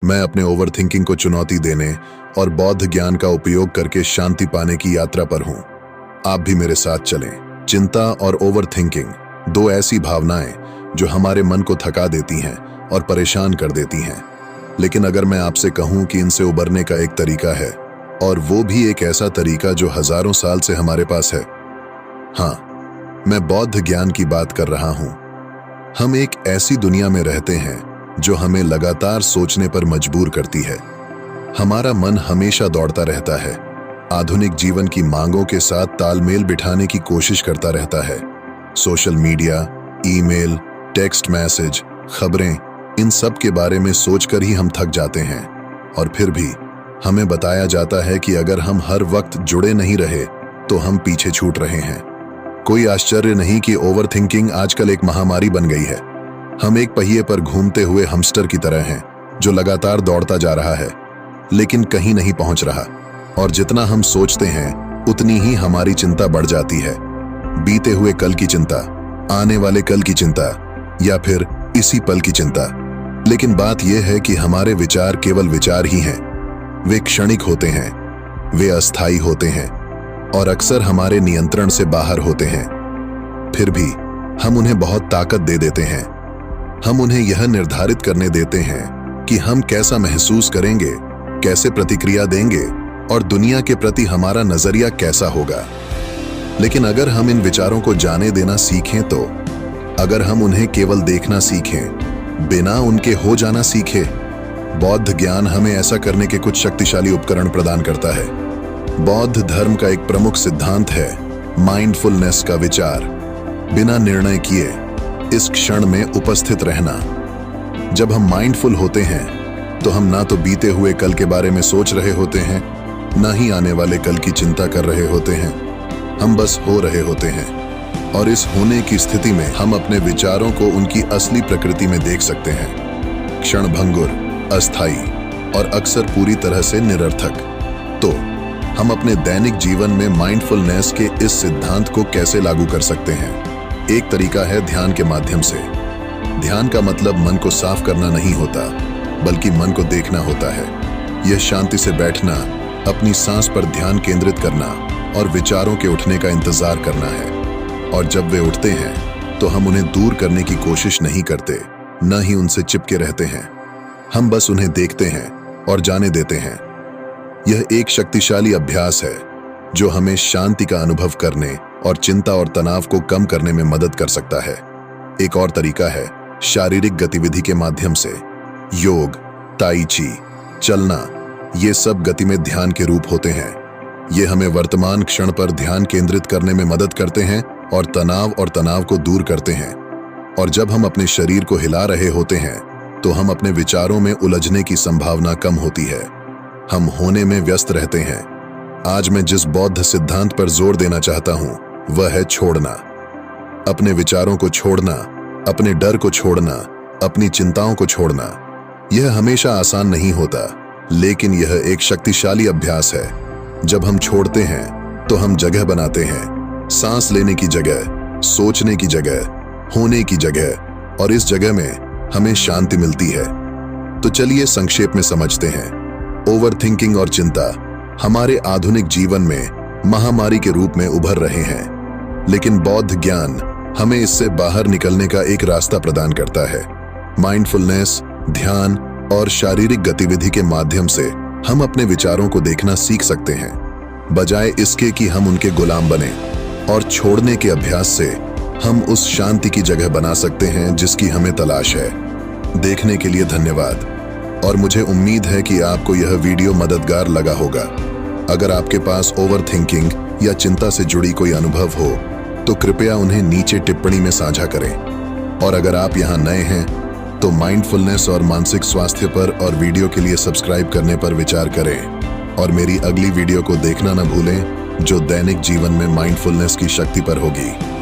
मैं अपने ओवरथिंकिंग को चुनौती देने और बौद्ध ज्ञान का उपयोग करके शांति पाने की यात्रा पर हूं। आप भी मेरे साथ चलें। चिंता और ओवरथिंकिंग दो ऐसी भावनाएं जो हमारे मन को थका देती हैं और परेशान कर देती हैं। लेकिन अगर मैं आपसे कहूं कि इनसे उबरने का एक तरीका है, और वो भी एक ऐसा तरीका जो हजारों साल से हमारे पास है। हाँ, मैं बौद्ध ज्ञान की बात कर रहा हूं। हम एक ऐसी दुनिया में रहते हैं जो हमें लगातार सोचने पर मजबूर करती है। हमारा मन हमेशा दौड़ता रहता है, आधुनिक जीवन की मांगों के साथ तालमेल बिठाने की कोशिश करता रहता है। Social media, email, text message, खबरें, इन सब के बारे में सोचकर ही हम थक जाते हैं। और फिर भी हमें बताया जाता है कि अगर हम हर वक्त जुड़े नहीं रहे तो हम पीछे छूट रहे हैं। कोई आश्चर्य नहीं कि ओवरथिंकिंग आजकल एक महामारी बन गई है। हम एक पहिए पर घूमते हुए हैमस्टर की तरह हैं, जो लगातार दौड़ता जा रहा है लेकिन कहीं नहीं पहुंच रहा। और जितना हम सोचते हैं उतनी ही हमारी चिंता बढ़ जाती है। बीते हुए कल की चिंता, आने वाले कल की चिंता, या फिर इसी पल की चिंता। लेकिन बात यह है कि हमारे विचार केवल विचार ही हैं। वे क्षणिक होते हैं, वे अस्थायी होते हैं और अक्सर हमारे नियंत्रण से बाहर होते हैं। फिर भी हम उन्हें बहुत ताकत दे देते हैं। हम उन्हें यह निर्धारित करने देते हैं कि हम कैसा महसूस करेंगे, कैसे प्रतिक्रिया देंगे और दुनिया के प्रति हमारा नजरिया कैसा होगा। लेकिन अगर हम इन विचारों को जाने देना सीखें तो, अगर हम उन्हें केवल देखना सीखें, बिना उनके हो जाना सीखें, बौद्ध ज्ञान हमें ऐसा करने के कुछ शक्तिशाली उपकरण प्रदान करता है। बौद्ध धर्म का एक प्रमुख सिद्धांत है माइंडफुलनेस का विचार। बिना निर्णय किए इस क्षण में उपस्थित रहना। जब हम माइंडफुल होते हैं तो हम ना तो बीते हुए कल के बारे में सोच रहे होते हैं, ना ही आने वाले कल की चिंता कर रहे होते हैं। हम बस हो रहे होते हैं, और इस होने की स्थिति में हम अपने विचारों को उनकी असली प्रकृति में देख सकते हैं। क्षणभंगुर, अस्थायी और अक्सर पूरी तरह से निरर्थक। तो हम अपने दैनिक जीवन में माइंडफुलनेस के इस सिद्धांत को कैसे लागू कर सकते हैं? एक तरीका है ध्यान के माध्यम से। ध्यान का मतलब मन को साफ करना नहीं होता, बल्कि मन को देखना होता है। यह शांति से बैठना, अपनी सांस पर ध्यान केंद्रित करना और विचारों के उठने का इंतजार करना है। और जब वे उठते हैं तो हम उन्हें दूर करने की कोशिश नहीं करते, न ही उनसे चिपके रहते हैं। हम बस उन्हें देखते हैं और जाने देते हैं। यह एक शक्तिशाली अभ्यास है जो हमें शांति का अनुभव करने और चिंता और तनाव को कम करने में मदद कर सकता है। एक और तरीका है शारीरिक गतिविधि के माध्यम से। योग, ताई ची, चलना, ये सब गति में ध्यान के रूप होते हैं। ये हमें वर्तमान क्षण पर ध्यान केंद्रित करने में मदद करते हैं और तनाव को दूर करते हैं। और जब हम अपने शरीर को हिला रहे होते हैं तो हम अपने विचारों में उलझने की संभावना कम होती है। हम होने में व्यस्त रहते हैं। आज मैं जिस बौद्ध सिद्धांत पर जोर देना चाहता हूं वह है छोड़ना। अपने विचारों को छोड़ना, अपने डर को छोड़ना, अपनी चिंताओं को छोड़ना। यह हमेशा आसान नहीं होता, लेकिन यह एक शक्तिशाली अभ्यास है। जब हम छोड़ते हैं तो हम जगह बनाते हैं, सांस लेने की जगह, सोचने की जगह, होने की जगह, और इस जगह में हमें शांति मिलती है। तो चलिए संक्षेप में समझते हैं। ओवरथिंकिंग और चिंता हमारे आधुनिक जीवन में महामारी के रूप में उभर रहे हैं, लेकिन बौद्ध ज्ञान हमें इससे बाहर निकलने का एक रास्ता प्रदान करता है। माइंडफुलनेस, ध्यान और शारीरिक गतिविधि के माध्यम से हम अपने विचारों को देखना सीख सकते हैं, बजाय इसके कि हम उनके गुलाम बने। और छोड़ने के अभ्यास से हम उस शांति की जगह बना सकते हैं जिसकी हमें तलाश है। देखने के लिए धन्यवाद, और मुझे उम्मीद है कि आपको यह वीडियो मददगार लगा होगा। अगर आपके पास ओवरथिंकिंग या चिंता से जुड़ी कोई अनुभव हो तो कृपया उन्हें नीचे टिप्पणी में साझा करें। और अगर आप यहाँ नए हैं तो माइंडफुलनेस और मानसिक स्वास्थ्य पर और वीडियो के लिए सब्सक्राइब करने पर विचार करें। और मेरी अगली वीडियो को देखना न भूलें, जो दैनिक जीवन में माइंडफुलनेस की शक्ति पर होगी।